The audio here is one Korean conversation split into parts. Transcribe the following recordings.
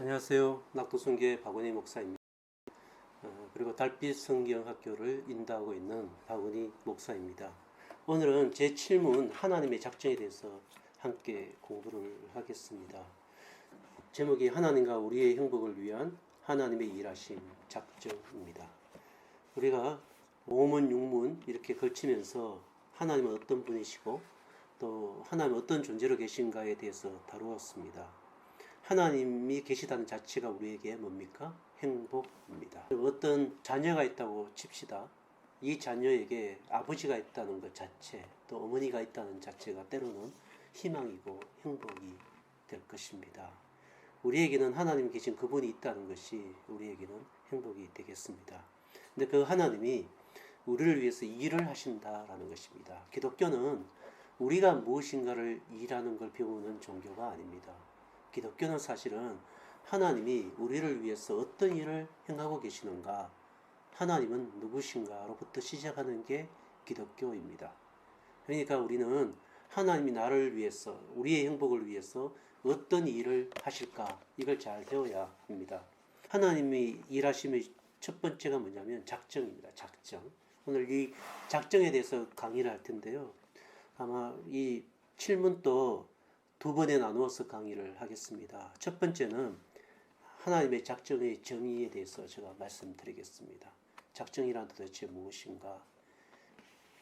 안녕하세요. 낙도성교회 박원희 목사입니다. 그리고 달빛 성경학교를 인도하고 있는 박원희 목사입니다. 오늘은 제7문 하나님의 작정에 대해서 함께 공부를 하겠습니다. 제목이 하나님과 우리의 행복을 위한 하나님의 일하심 작정입니다. 우리가 5문, 6문 이렇게 걸치면서 하나님은 어떤 분이시고 또 하나님은 어떤 존재로 계신가에 대해서 다루었습니다. 하나님이 계시다는 자체가 우리에게 뭡니까? 행복입니다. 어떤 자녀가 있다고 칩시다. 이 자녀에게 아버지가 있다는 것 자체, 또 어머니가 있다는 자체가 때로는 희망이고 행복이 될 것입니다. 우리에게는 하나님 계신 그분이 있다는 것이 우리에게는 행복이 되겠습니다. 근데 그 하나님이 우리를 위해서 일을 하신다라는 것입니다. 기독교는 우리가 무엇인가를 일하는 걸 배우는 종교가 아닙니다. 기독교는 사실은 하나님이 우리를 위해서 어떤 일을 행하고 계시는가, 하나님은 누구신가로부터 시작하는 게 기독교입니다. 그러니까 우리는 하나님이 나를 위해서, 우리의 행복을 위해서 어떤 일을 하실까, 이걸 잘 배워야 합니다. 하나님이 일하심의 첫 번째가 뭐냐면 작정입니다. 작정. 오늘 이 작정에 대해서 강의를 할 텐데요. 아마 이 7문도 두 번에 나누어서 강의를 하겠습니다. 첫 번째는 하나님의 작정의 정의에 대해서 제가 말씀드리겠습니다. 작정이란 도대체 무엇인가?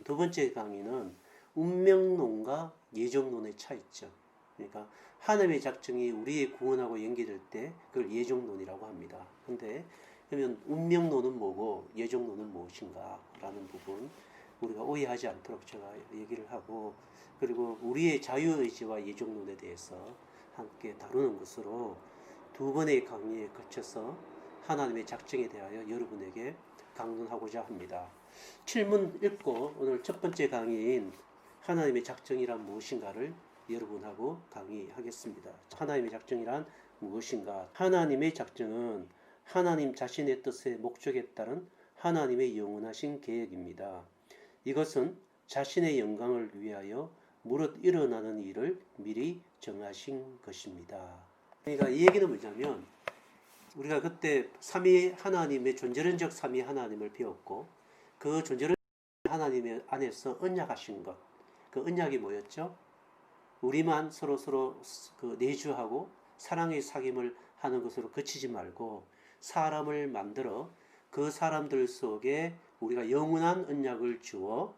두 번째 강의는 운명론과 예정론의 차이점. 그러니까 하나님의 작정이 우리의 구원하고 연계될 때 그걸 예정론이라고 합니다. 근데 그러면 운명론은 뭐고 예정론은 무엇인가? 라는 부분 우리가 오해하지 않도록 제가 얘기를 하고, 그리고 우리의 자유의지와 예정론에 대해서 함께 다루는 것으로 두 번의 강의에 거쳐서 하나님의 작정에 대하여 여러분에게 강론하고자 합니다. 7문 읽고 오늘 첫 번째 강의인 하나님의 작정이란 무엇인가를 여러분하고 강의하겠습니다. 하나님의 작정이란 무엇인가? 하나님의 작정은 하나님 자신의 뜻의 목적에 따른 하나님의 영원하신 계획입니다. 이것은 자신의 영광을 위하여 무릇 일어나는 일을 미리 정하신 것입니다. 그러니까 이 얘기는 뭐냐면, 우리가 그때 삼위 하나님의 존재론적 삼위 하나님을 배웠고, 그 존재론적 하나님의 안에서 언약하신 것, 그 언약이 뭐였죠? 우리만 서로 그 내주하고 사랑의 사귐을 하는 것으로 그치지 말고 사람을 만들어 그 사람들 속에 우리가 영원한 언약을 주어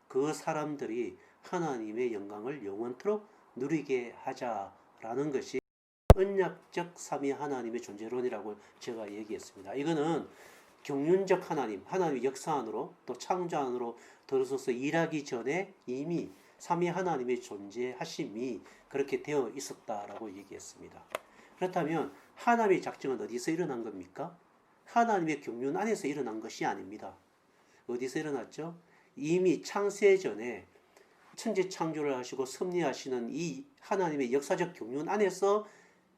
그 사람들이 하나님의 영광을 영원토록 누리게 하자라는 것이 언약적 삼위 하나님의 존재론이라고 제가 얘기했습니다. 이거는 경륜적 하나님, 하나님의 역사 안으로 또 창조 안으로 들어서서 일하기 전에 이미 삼위 하나님의 존재하심이 그렇게 되어 있었다라고 얘기했습니다. 그렇다면 하나님의 작정은 어디서 일어난 겁니까? 하나님의 경륜 안에서 일어난 것이 아닙니다. 어디서 일어났죠? 이미 창세 전에 천지 창조를 하시고 섭리하시는 이 하나님의 역사적 경륜 안에서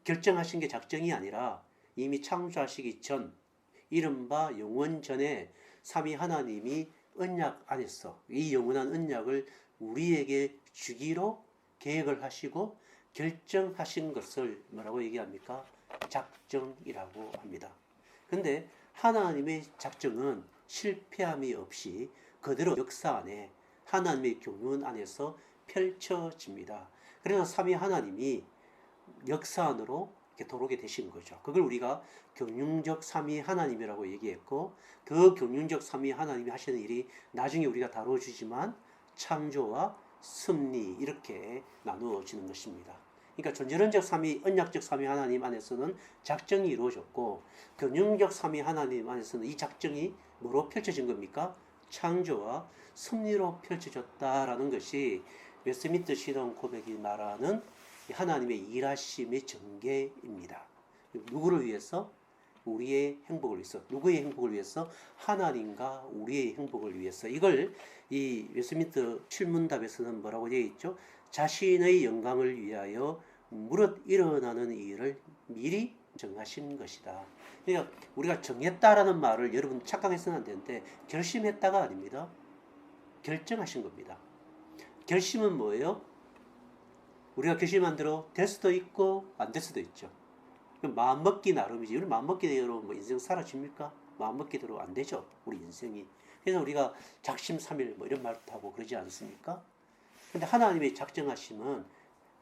결정하신 게 작정이 아니라 이미 창조하시기 전, 이른바 영원 전에 삼위 하나님이 언약 안에서 이 영원한 언약을 우리에게 주기로 계획을 하시고 결정하신 것을 뭐라고 얘기합니까? 작정이라고 합니다. 근데 하나님의 작정은 실패함이 없이 그대로 역사 안에 하나님의 경륜 안에서 펼쳐집니다. 그래서 삼위 하나님이 역사 안으로 이렇게 들어오게 되신 거죠. 그걸 우리가 경륜적 삼위 하나님이라고 얘기했고, 그 경륜적 삼위 하나님이 하시는 일이 나중에 우리가 다뤄주지만 창조와 섭리 이렇게 나누어지는 것입니다. 그러니까 존재론적 삼위, 언약적 삼위 하나님 안에서는 작정이 이루어졌고, 경륜적 삼위 하나님 안에서는 이 작정이 뭐로 펼쳐진 겁니까? 창조와 섭리로 펼쳐졌다라는 것이 웨스트민스터 신앙 고백이 말하는 하나님의 일하심의 전개입니다. 누구를 위해서? 우리의 행복을 위해서. 누구의 행복을 위해서? 하나님과 우리의 행복을 위해서. 이걸 이 웨스트민스터 7문답에서는 뭐라고 되어 있죠? 자신의 영광을 위하여 무릇 일어나는 일을 미리 정하신 것이다. 그러니까 우리가 정했다라는 말을 여러분 착각해서는 안 되는데, 결심했다가 아닙니다. 결정하신 겁니다. 결심은 뭐예요? 우리가 결심한 대로 될 수도 있고 안 될 수도 있죠. 마음먹기 나름이지. 우리 마음먹기대로 뭐 인생 사라집니까? 마음먹기대로 안 되죠. 우리 인생이. 그래서 우리가 작심삼일 뭐 이런 말도 하고 그러지 않습니까? 근데 하나님의 작정하심은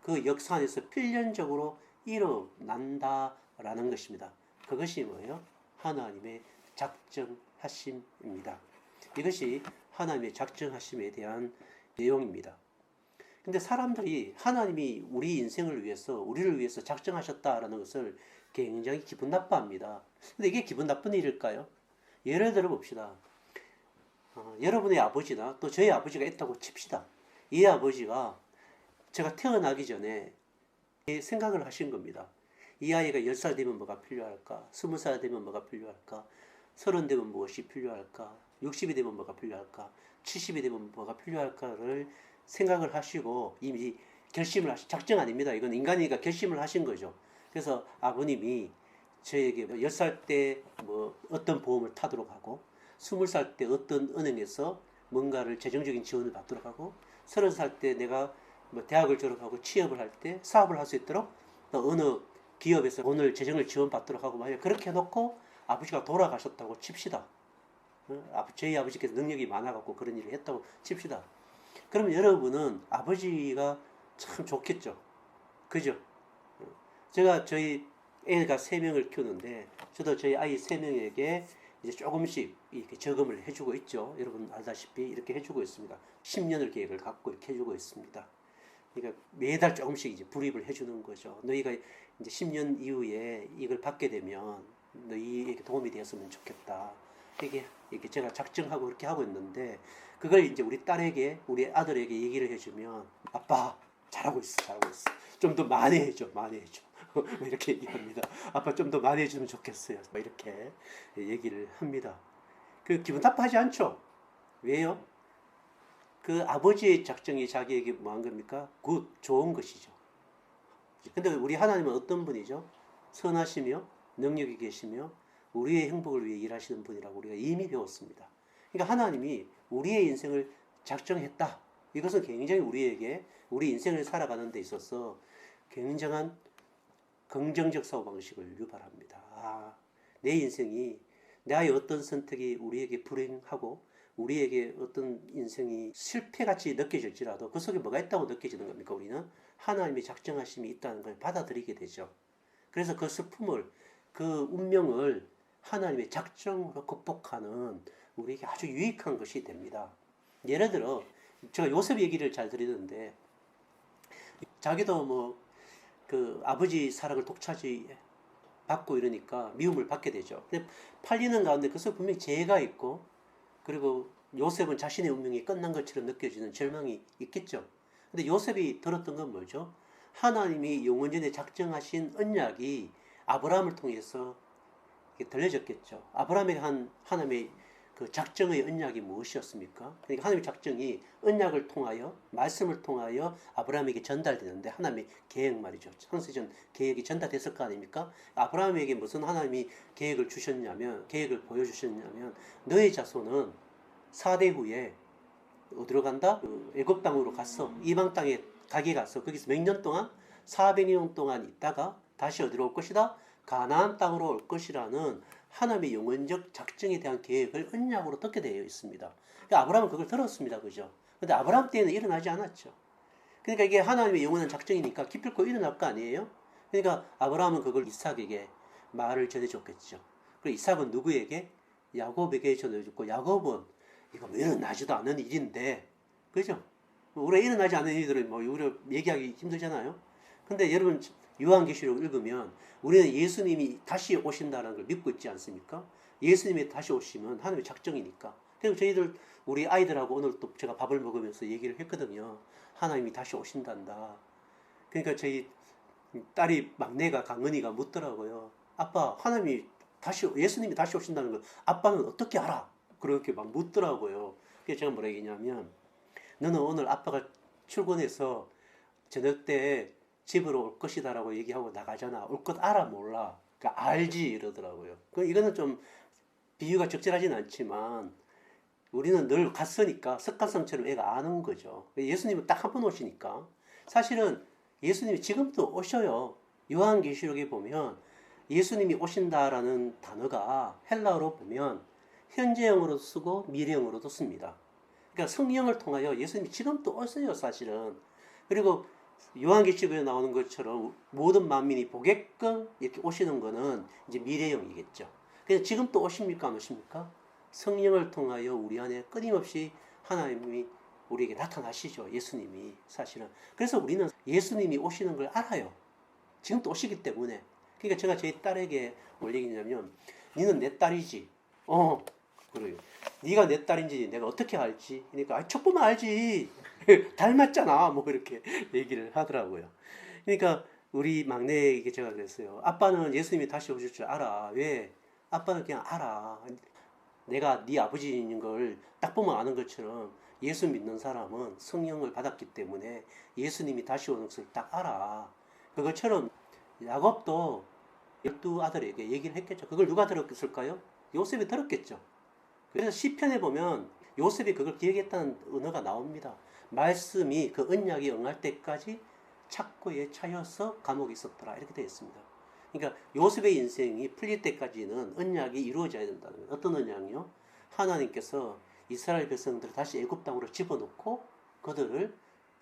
그 역사 안에서 필연적으로 일어난다라는 것입니다. 그것이 뭐예요? 하나님의 작정하심입니다. 이것이 하나님의 작정하심에 대한 내용입니다. 근데 사람들이 하나님이 우리 인생을 위해서, 우리를 위해서 작정하셨다라는 것을 굉장히 기분 나빠합니다. 근데 이게 기분 나쁜 일일까요? 예를 들어 봅시다. 여러분의 아버지나 또 저희 아버지가 있다고 칩시다. 이 아버지가 제가 태어나기 전에 생각을 하신 겁니다. 이 아이가 10살 되면 뭐가 필요할까? 20살 되면 뭐가 필요할까? 30 되면 무엇이 필요할까? 60이 되면 뭐가 필요할까? 70이 되면 뭐가 필요할까를 생각을 하시고 이미 결심을 작정 아닙니다. 이건 인간이니까 결심을 하신 거죠. 그래서 아버님이 저에게 10살 때 뭐 어떤 보험을 타도록 하고 20살 때 어떤 은행에서 뭔가를 재정적인 지원을 받도록 하고 30살 때 내가 뭐 대학을 졸업하고 취업을 할 때 사업을 할 수 있도록 또 어느 기업에서 오늘 재정을 지원받도록 하고 만약 그렇게 해놓고 아버지가 돌아가셨다고 칩시다. 저희 아버지께서 능력이 많아갖고 그런 일을 했다고 칩시다. 그러면 여러분은 아버지가 참 좋겠죠. 그죠? 제가 저희 애가 3명을 키우는데 저도 저희 아이 3명에게 이제 조금씩 이렇게 저금을 해주고 있죠. 여러분 알다시피 이렇게 해주고 있습니다. 10년을 계획을 갖고 이렇게 해주고 있습니다. 그러니까 매달 조금씩 이제 불입을 해주는 거죠. 너희가 이제 10년 이후에 이걸 받게 되면 너희에게 도움이 되었으면 좋겠다. 이게 제가 작정하고 그렇게 하고 있는데 그걸 이제 우리 딸에게, 우리 아들에게 얘기를 해주면 아빠 잘하고 있어, 잘하고 있어. 좀 더 많이 해줘, 많이 해줘. 이렇게 얘기합니다. 아빠 좀 더 많이 해주면 좋겠어요. 이렇게 얘기를 합니다. 그 기분 나빠하지 않죠? 왜요? 그 아버지의 작정이 자기에게 뭐 한 겁니까? 굿, 좋은 것이죠. 근데 우리 하나님은 어떤 분이죠? 선하시며 능력이 계시며 우리의 행복을 위해 일하시는 분이라고 우리가 이미 배웠습니다. 그러니까 하나님이 우리의 인생을 작정했다. 이것은 굉장히 우리에게 우리 인생을 살아가는 데 있어서 굉장한 긍정적 사고방식을 유발합니다. 내 인생이 나의 어떤 선택이 우리에게 불행하고 우리에게 어떤 인생이 실패같이 느껴질지라도 그 속에 뭐가 있다고 느껴지는 겁니까? 우리는 하나님의 작정하심이 있다는 걸 받아들이게 되죠. 그래서 그 슬픔을, 그 운명을 하나님의 작정으로 극복하는 우리에게 아주 유익한 것이 됩니다. 예를 들어 제가 요셉 얘기를 잘 드리는데 자기도 뭐 그 아버지 사랑을 독차지 받고 이러니까 미움을 받게 되죠. 근데 팔리는 가운데 그 속에 분명히 죄가 있고 그리고 요셉은 자신의 운명이 끝난 것처럼 느껴지는 절망이 있겠죠. 근데 요셉이 들었던 건 뭐죠? 하나님이 영원전에 작정하신 언약이 아브라함을 통해서 들려졌겠죠. 아브라함에게 한 하나님의 그 작정의 언약이 무엇이었습니까? 그러니까 하나님의 작정이 언약을 통하여, 말씀을 통하여 아브라함에게 전달되는데 하나님의 계획 말이죠. 창세전 계획이 전달됐을 거 아닙니까? 아브라함에게 무슨 하나님이 계획을 주셨냐면, 계획을 보여주셨냐면 너의 자손은 4대 후에 어디로 간다? 애굽 땅으로 갔어. 이방 땅에 가게 갔어. 거기서 몇 년 동안? 400년 동안 있다가 다시 어디로 올 것이다? 가나안 땅으로 올 것이라는 하나님의 영원적 작정에 대한 계획을 언약으로 듣게 되어 있습니다. 그러니까 아브라함은 그걸 들었습니다. 그죠? 근데 아브라함 때에는 일어나지 않았죠. 그러니까 이게 하나님의 영원한 작정이니까 기필코 일어날 거 아니에요? 그러니까 아브라함은 그걸 이삭에게 말을 전해줬겠죠. 그리고 이삭은 누구에게? 야곱에게 전해줬고, 야곱은 이거 뭐 일어나지도 않은 일인데, 그죠? 우리가 일어나지 않은 일들은 뭐 우리가 얘기하기 힘들잖아요. 근데 여러분 요한계시록 읽으면 우리는 예수님이 다시 오신다는 걸 믿고 있지 않습니까? 예수님이 다시 오시면 하나님의 작정이니까. 그리고 저희들 우리 아이들하고 오늘 또 제가 밥을 먹으면서 얘기를 했거든요. 하나님이 다시 오신단다. 그러니까 저희 딸이 막내가 강은이가 묻더라고요. 아빠, 하나님이 예수님이 다시 오신다는 걸 아빠는 어떻게 알아? 그렇게 막 묻더라고요. 그래서 제가 뭐라 얘기냐면 너는 오늘 아빠가 출근해서 저녁 때 집으로 올 것이다라고 얘기하고 나가잖아. 올 것 알아 몰라? 그러니까 알지 이러더라고요. 이거는 좀 비유가 적절하진 않지만 우리는 늘 갔으니까 습관성처럼 애가 아는 거죠. 예수님은 딱 한 번 오시니까. 사실은 예수님이 지금도 오셔요. 요한계시록에 보면 예수님이 오신다라는 단어가 헬라어로 보면 현재형으로도 쓰고 미래형으로도 씁니다. 그러니까 성령을 통하여 예수님이 지금도 오세요, 사실은. 그리고 요한계시록에 나오는 것처럼 모든 만민이 보게끔 이렇게 오시는 거는 이제 미래형이겠죠. 그래서 지금 또 오십니까, 안 오십니까? 성령을 통하여 우리 안에 끊임없이 하나님이 우리에게 나타나시죠, 예수님이 사실은. 그래서 우리는 예수님이 오시는 걸 알아요. 지금 또 오시기 때문에. 그러니까 제가 제 딸에게 뭘 얘기냐면, 니는 내 딸이지. 그래요. 네가 내 딸인지 내가 어떻게 알지? 그러니까 척 보면 알지. 닮았잖아. 뭐 이렇게 얘기를 하더라고요. 그러니까 우리 막내에게 제가 그랬어요. 아빠는 예수님이 다시 오실 줄 알아. 왜? 아빠는 그냥 알아. 내가 네 아버지인 걸 딱 보면 아는 것처럼 예수 믿는 사람은 성령을 받았기 때문에 예수님이 다시 오는 것을 딱 알아. 그것처럼 야곱도 12아들에게 얘기를 했겠죠. 그걸 누가 들었을까요? 요셉이 들었겠죠. 그래서 시편에 보면 요셉이 그걸 기억했다는 언어가 나옵니다. 말씀이 그 언약이 응할 때까지 착고에 차여서 감옥에 있었더라. 이렇게 되어 있습니다. 그러니까 요셉의 인생이 풀릴 때까지는 언약이 이루어져야 된다는 거예요. 어떤 언약이요? 하나님께서 이스라엘 백성들을 다시 애굽 땅으로 집어넣고 그들을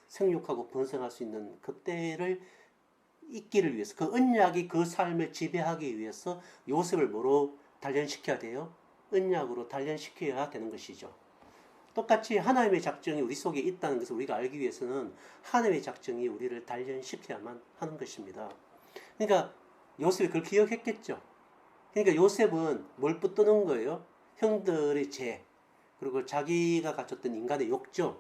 생육하고 번성할 수 있는 그때를 있기를 위해서, 그 언약이 그 삶을 지배하기 위해서 요셉을 뭐로 단련시켜야 돼요? 언약으로 단련시켜야 되는 것이죠. 똑같이 하나님의 작정이 우리 속에 있다는 것을 우리가 알기 위해서는 하나님의 작정이 우리를 단련시켜야만 하는 것입니다. 그러니까 요셉이 그걸 기억했겠죠. 그러니까 요셉은 뭘 붙드는 거예요? 형들의 죄, 그리고 자기가 가졌던 인간의 욕정,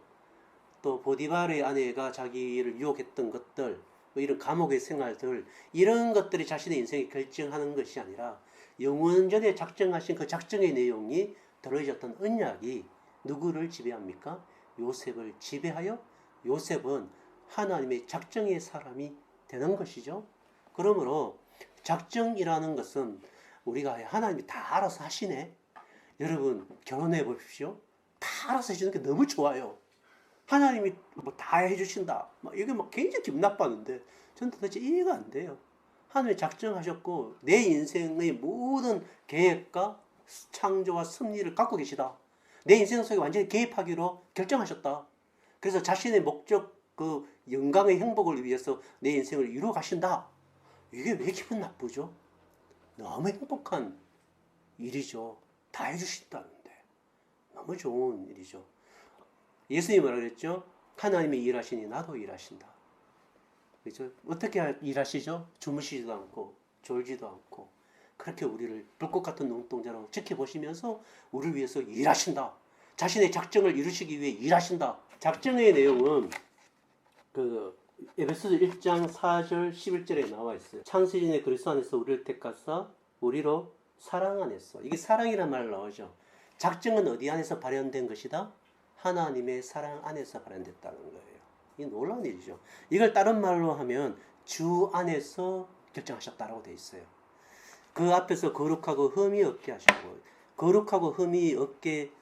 또 보디발의 아내가 자기를 유혹했던 것들, 뭐 이런 감옥의 생활들, 이런 것들이 자신의 인생을 결정하는 것이 아니라 영원전에 작정하신 그 작정의 내용이 들어있었던 언약이 누구를 지배합니까? 요셉을 지배하여 요셉은 하나님의 작정의 사람이 되는 것이죠. 그러므로 작정이라는 것은 우리가 하나님이 다 알아서 하시네. 여러분 결혼해 보십시오. 다 알아서 해주는 게 너무 좋아요. 하나님이 뭐 다 해주신다. 이게 막 굉장히 기분 나빴는데 저는 도대체 이해가 안 돼요. 하나님이 작정하셨고 내 인생의 모든 계획과 창조와 섭리를 갖고 계시다. 내 인생 속에 완전히 개입하기로 결정하셨다. 그래서 자신의 목적, 그 영광의 행복을 위해서 내 인생을 이루어 가신다. 이게 왜 기분 나쁘죠? 너무 행복한 일이죠. 다 해주신다는데. 너무 좋은 일이죠. 예수님이 뭐라 그랬죠? 하나님이 일하시니 나도 일하신다. 그렇죠? 어떻게 일하시죠? 주무시지도 않고 졸지도 않고 그렇게 우리를 불꽃 같은 눈동자로 지켜보시면서 우리를 위해서 일하신다. 자신의 작정을 이루시기 위해 일하신다. 작정의 내용은 그 에베소서 1장 4절 11절에 나와 있어요. 창세전에 그리스도 안에서 우리를 택하사 우리로 사랑 안에서. 이게 사랑이란 말 나오죠. 작정은 어디 안에서 발현된 것이다? 하나님의 사랑 안에서 발현됐다는 거예요. 이 놀라운 일이죠. 이걸 다른 말로 하면 주 안에서 결정하셨다라고 되어 있어요. 그 앞에서 거룩하고 흠이 없게 하시고, 거룩하고 흠이 없게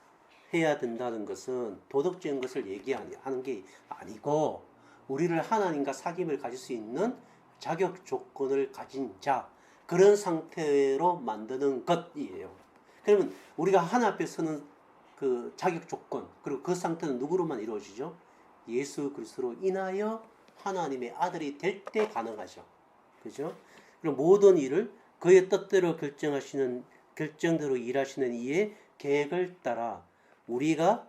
해야 된다는 것은 도덕적인 것을 얘기하는 게 아니고 우리를 하나님과 사귐을 가질 수 있는 자격 조건을 가진 자, 그런 상태로 만드는 것이에요. 그러면 우리가 하나님 앞에 서는 그 자격 조건, 그리고 그 상태는 누구로만 이루어지죠? 예수 그리스도로 인하여 하나님의 아들이 될 때 가능하죠. 그죠? 그리고 모든 일을 그의 뜻대로 결정하시는, 결정대로 일하시는 이의 계획을 따라 우리가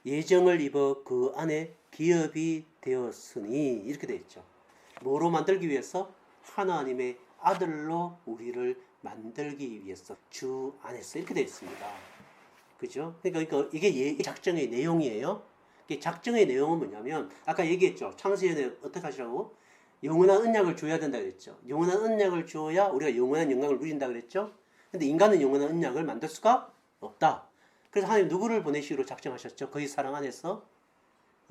예정을 입어 그 안에 기업이 되었으니, 이렇게 되어 있죠. 뭐로 만들기 위해서? 하나님의 아들로 우리를 만들기 위해서 주 안에서, 이렇게 되어 있습니다. 그죠? 그러니까 이게 작정의 내용이에요. 작정의 내용은 뭐냐면 아까 얘기했죠. 창세전에 어떻게 하시라고? 영원한 언약을 줘야 된다 그랬죠. 영원한 언약을 줘야 우리가 영원한 영광을 누린다 그랬죠. 근데 인간은 영원한 언약을 만들 수가 없다. 그래서 하나님 누구를 보내시기로 작정하셨죠? 그의 사랑 안에서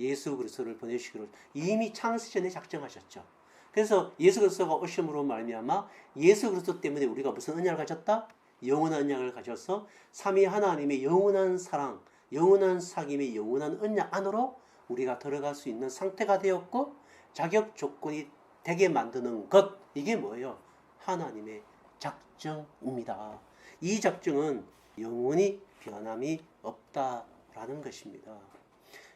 예수 그리스도를 보내시기로 이미 창세전에 작정하셨죠. 그래서 예수 그리스도가 오심으로 말미암아 예수 그리스도 때문에 우리가 무슨 언약을 가졌다? 영원한 언약을 가져서 삼위 하나님의 영원한 사랑, 영원한 사귐의 영원한 언약 안으로 우리가 들어갈 수 있는 상태가 되었고 자격 조건이 되게 만드는 것, 이게 뭐예요? 하나님의 작정입니다. 이 작정은 영원히 변함이 없다라는 것입니다.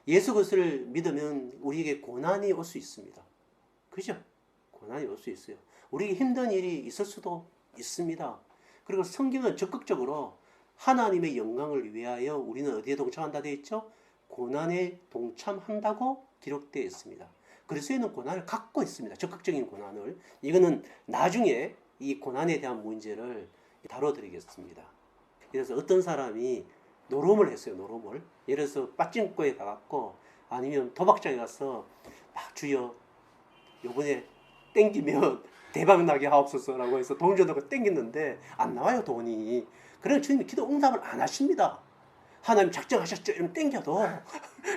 예수 그리스도를 믿으면 우리에게 고난이 올 수 있습니다. 그죠? 고난이 올 수 있어요. 우리에게 힘든 일이 있을 수도 있습니다. 그리고 성경은 적극적으로 하나님의 영광을 위하여 우리는 어디에 동참한다 되어 있죠? 고난에 동참한다고 기록되어 있습니다. 그리스도인은 고난을 갖고 있습니다. 적극적인 고난을. 이거는 나중에 이 고난에 대한 문제를 다뤄드리겠습니다. 그래서 어떤 사람이 노름을 했어요. 노름을. 예를 들어서 빠찡코에 가갖고 아니면 도박장에 가서 막 주여 요번에 땡기면 대박나게 하옵소서라고 해서 돈을 줘놓고 땡겼는데 안 나와요, 돈이. 그래서 주님이 기도 응답을 안 하십니다. 하나님 작정하셨죠? 이러면 땡겨도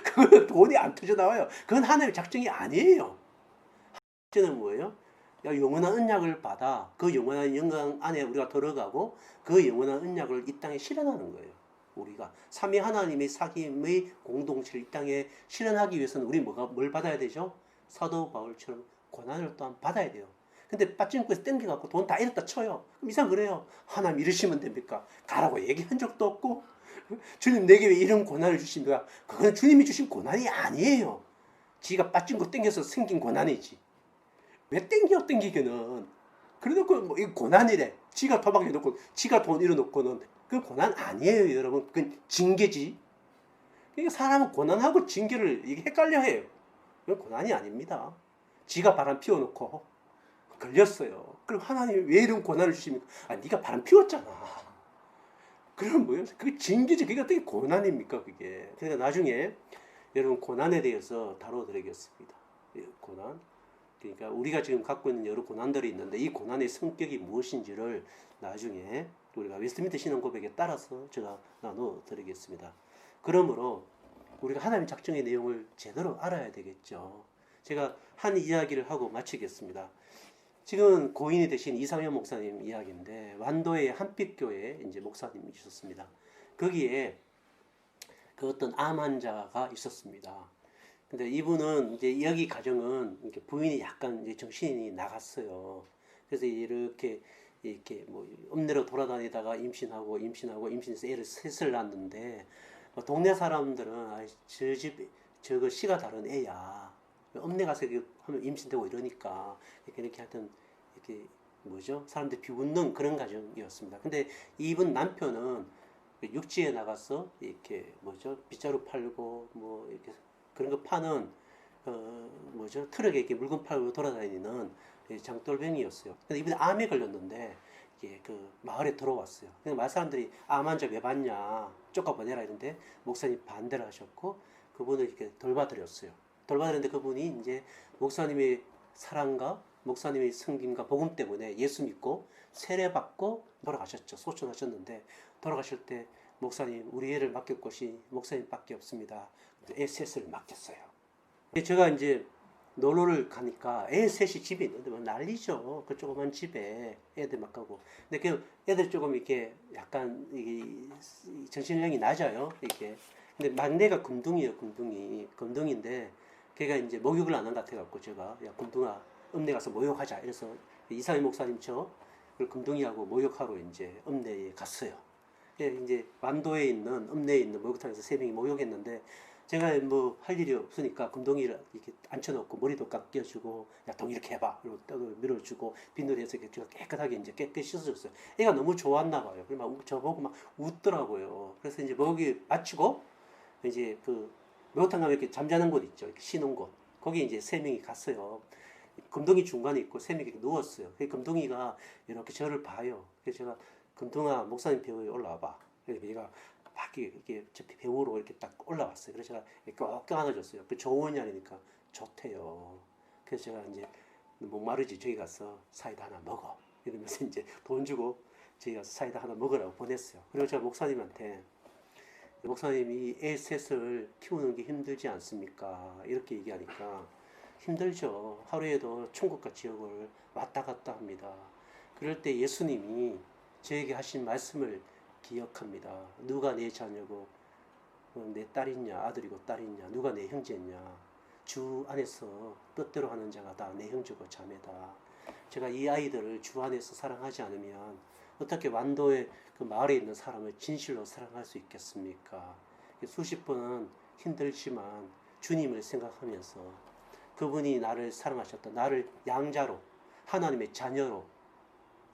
그건 돈이 안 터져 나와요. 그건 하나님의 작정이 아니에요. 작정은 뭐예요? 영원한 언약을 받아 그 영원한 영광 안에 우리가 들어가고 그 영원한 언약을 이 땅에 실현하는 거예요. 우리가 삼위 하나님의 사귐의 공동체를 이 땅에 실현하기 위해서는 우리 뭘 받아야 되죠? 사도 바울처럼 고난을 또한 받아야 돼요. 근데 빠찡코에서 땡겨갖고 돈 다 잃었다 쳐요. 그럼 이상 그래요. 하나님 이러시면 됩니까? 가라고 얘기한 적도 없고 주님 내게 왜 이런 고난을 주십니까? 그건 주님이 주신 고난이 아니에요. 지가 빠찡코 땡겨서 생긴 고난이지. 왜 땡기기는. 그래놓고 뭐 이거 고난이래. 지가 도박해놓고 지가 돈 잃어놓고는 그 고난 아니에요, 여러분. 그건 징계지. 그러니까 사람은 고난하고 징계를 이게 헷갈려해요. 그건 고난이 아닙니다. 지가 바람 피워놓고 걸렸어요. 그럼 하나님이 왜 이런 고난을 주십니까? 아, 네가 바람 피웠잖아. 그럼 뭐예요? 그게 징계지. 그게 어떻게 고난입니까, 그게? 그러니까 나중에 여러분 고난에 대해서 다뤄드리겠습니다. 고난. 그러니까 우리가 지금 갖고 있는 여러 고난들이 있는데 이 고난의 성격이 무엇인지를 나중에 우리가 웨스트민트 신앙 고백에 따라서 제가 나눠 드리겠습니다. 그러므로 우리가 하나님의 작정의 내용을 제대로 알아야 되겠죠. 제가 한 이야기를 하고 마치겠습니다. 지금 고인이 되신 이상현 목사님 이야기인데 완도의 한빛교회 이제 목사님이셨습니다. 거기에 그 어떤 암 환자가 있었습니다. 근데 이분은 이제 여기 가정은 이렇게 부인이 약간 이제 정신이 나갔어요. 그래서 이렇게 뭐 읍내로 돌아다니다가 임신해서 애를 셋을 낳았는데 뭐 동네 사람들은 저 집 저거 씨가 다른 애야. 읍내 가서 하면 임신되고 이러니까 이렇게 하여튼 이렇게 뭐죠? 사람들 비웃는 그런 가정이었습니다. 근데 이분 남편은 육지에 나가서 이렇게 뭐죠? 빗자루 팔고 뭐 이렇게 그런 거 파는 뭐죠? 트럭에 이렇게 물건 팔고 돌아다니는 장돌뱅이였어요. 근데 이분이 암에 걸렸는데 이게 그 마을에 들어왔어요. 근데 마을 사람들이 암 환자 왜 봤냐? 쫓아보내라 이런데 목사님 반대를 하셨고 그분을 이렇게 돌봐드렸어요. 돌봐드렸는데 그분이 이제 목사님의 사랑과 목사님의 성김과 복음 때문에 예수 믿고 세례받고 돌아가셨죠. 소천하셨는데 돌아가실 때 목사님 우리 애를 맡길 곳이 목사님밖에 없습니다. 애 셋을 맡겼어요. 제가 이제 놀러를 가니까 애 셋이 집에 있는데 뭐 난리죠. 그 조그만 집에 애들 막 가고. 근데 그 애들 조금 이렇게 약간 이게 정신력이 낮아요. 이게. 근데 막내가 금둥이에요. 금둥인데 걔가 이제 목욕을 안 한 것 같아갖고 제가 야 금둥아 읍내 가서 목욕하자. 이래서 이상희 목사님 저 금둥이하고 목욕하러 이제 읍내에 갔어요. 이제 완도에 있는 읍내에 있는 목욕탕에서 세 명이 목욕했는데 제가 뭐 할 일이 없으니까 금동이를 이렇게 앉혀놓고 머리도 깎여주고 야 동 이렇게 해봐. 그리고 떡을 밀어주고 비누를 해서 깨끗하게 이제 깨끗이 씻어줬어요. 애가 너무 좋았나 봐요. 그래서 막 저보고 막 웃더라고요. 그래서 이제 목욕이 마치고 이제 그 목욕탕 가면 이렇게 잠자는 곳 있죠. 이렇게 쉬는 곳. 거기 이제 세 명이 갔어요. 금동이 중간에 있고 세 명이 누웠어요. 그 금동이가 이렇게 저를 봐요. 그래서 제가 금동아 목사님 배우에 올라와봐. 그래서 얘가 막 이렇게 저 배우로 이렇게 딱 올라왔어요. 그래서 제가 꼭 껴안아줬어요. 그 좋은 날이니까 좋대요. 그래서 제가 이제 목마르지 저기 가서 사이다 하나 먹어. 이러면서 이제 돈 주고 저기 가서 사이다 하나 먹으라고 보냈어요. 그리고 제가 목사님한테 목사님이 애 셋을 키우는 게 힘들지 않습니까? 이렇게 얘기하니까 힘들죠. 하루에도 천국과 지옥을 왔다 갔다 합니다. 그럴 때 예수님이 저에게 하신 말씀을 기억합니다. 누가 내 자녀고 내 딸이냐 아들이고 딸이냐 누가 내 형제냐 주 안에서 뜻대로 하는 자가 다 내 형제고 자매다. 제가 이 아이들을 주 안에서 사랑하지 않으면 어떻게 완도의 그 마을에 있는 사람을 진실로 사랑할 수 있겠습니까? 수십 번은 힘들지만 주님을 생각하면서 그분이 나를 사랑하셨다. 나를 양자로 하나님의 자녀로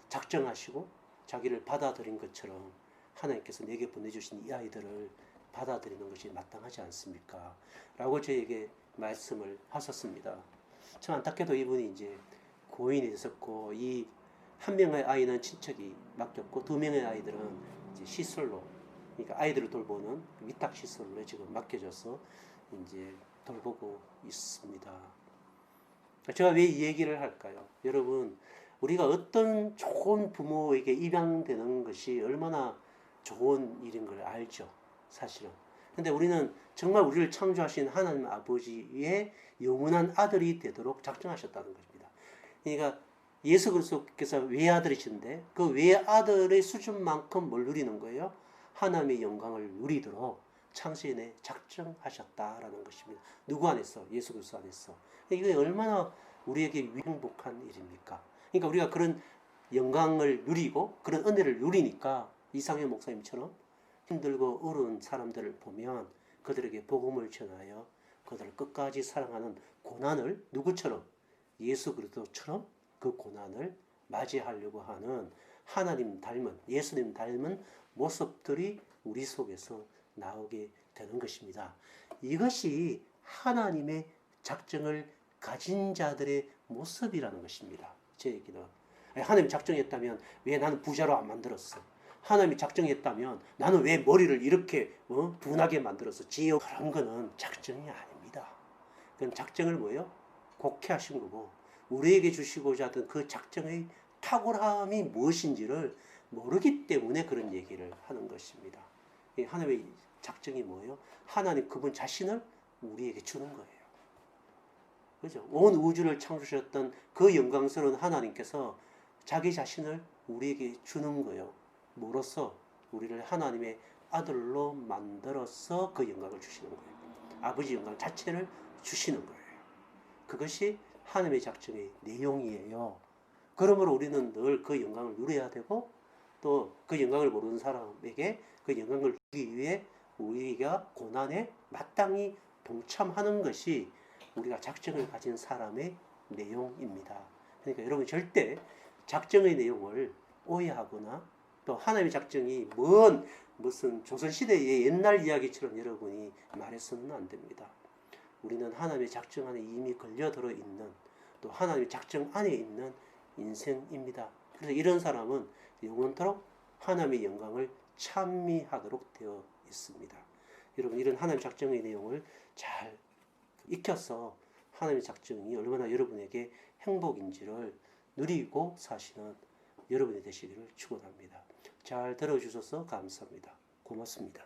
작정하시고 자기를 받아들인 것처럼 하나님께서 내게 보내주신 이 아이들을 받아들이는 것이 마땅하지 않습니까? 라고 저에게 말씀을 하셨습니다. 참 안타깝게도 이분이 이제 고인이 됐었고, 이 한 명의 아이는 친척이 맡겼고, 두 명의 아이들은 이제 시설로, 그러니까 아이들을 돌보는 위탁 시설로 지금 맡겨져서 이제 돌보고 있습니다. 제가 왜 이 얘기를 할까요? 여러분, 우리가 어떤 좋은 부모에게 입양되는 것이 얼마나 좋은 일인 걸 알죠, 사실은. 근데 우리는 정말 우리를 창조하신 하나님 아버지의 영원한 아들이 되도록 작정하셨다는 것입니다. 그러니까 예수 그리스도께서 외아들이신데 그 외아들의 수준만큼 뭘 누리는 거예요? 하나님의 영광을 누리도록 창세전에 작정하셨다라는 것입니다. 누구 안에서? 예수 그리스도 안에서. 이게 얼마나 우리에게 행복한 일입니까? 그러니까 우리가 그런 영광을 누리고 그런 은혜를 누리니까 이상현 목사님처럼 힘들고 어려운 사람들을 보면 그들에게 복음을 전하여 그들을 끝까지 사랑하는 고난을 누구처럼? 예수 그리스도처럼 그 고난을 맞이하려고 하는 하나님 닮은, 예수님 닮은 모습들이 우리 속에서 나오게 되는 것입니다. 이것이 하나님의 작정을 가진 자들의 모습이라는 것입니다. 제 얘기는. 하나님이 작정했다면 왜 나는 부자로 안 만들었어? 하나님이 작정했다면 나는 왜 머리를 이렇게 둔하게 만들어서 지어? 그런 거는 작정이 아닙니다. 그건 작정을 뭐예요? 곡해하신 거고 우리에게 주시고자 하던 그 작정의 탁월함이 무엇인지를 모르기 때문에 그런 얘기를 하는 것입니다. 하나님의 작정이 뭐예요? 하나님 그분 자신을 우리에게 주는 거예요. 그죠? 온 우주를 창조하셨던 그 영광스러운 하나님께서 자기 자신을 우리에게 주는 거예요. 뭐로써? 우리를 하나님의 아들로 만들어서 그 영광을 주시는 거예요. 아버지 영광 자체를 주시는 거예요. 그것이 하나님의 작정의 내용이에요. 그러므로 우리는 늘 그 영광을 누려야 되고 또 그 영광을 모르는 사람에게 그 영광을 주기 위해 우리가 고난에 마땅히 동참하는 것이 우리가 작정을 가진 사람의 내용입니다. 그러니까 여러분 절대 작정의 내용을 오해하거나 또 하나님의 작정이 무슨 조선시대의 옛날 이야기처럼 여러분이 말해서는 안 됩니다. 우리는 하나님의 작정 안에 이미 걸려들어 있는 또 하나님의 작정 안에 있는 인생입니다. 그래서 이런 사람은 영원토록 하나님의 영광을 찬미하도록 되어 있습니다. 여러분 이런 하나님의 작정의 내용을 잘 익혀서 하나님의 작정이 얼마나 여러분에게 행복인지를 누리고 사시는 여러분이 되시기를 축원합니다. 잘 들어주셔서 감사합니다. 고맙습니다.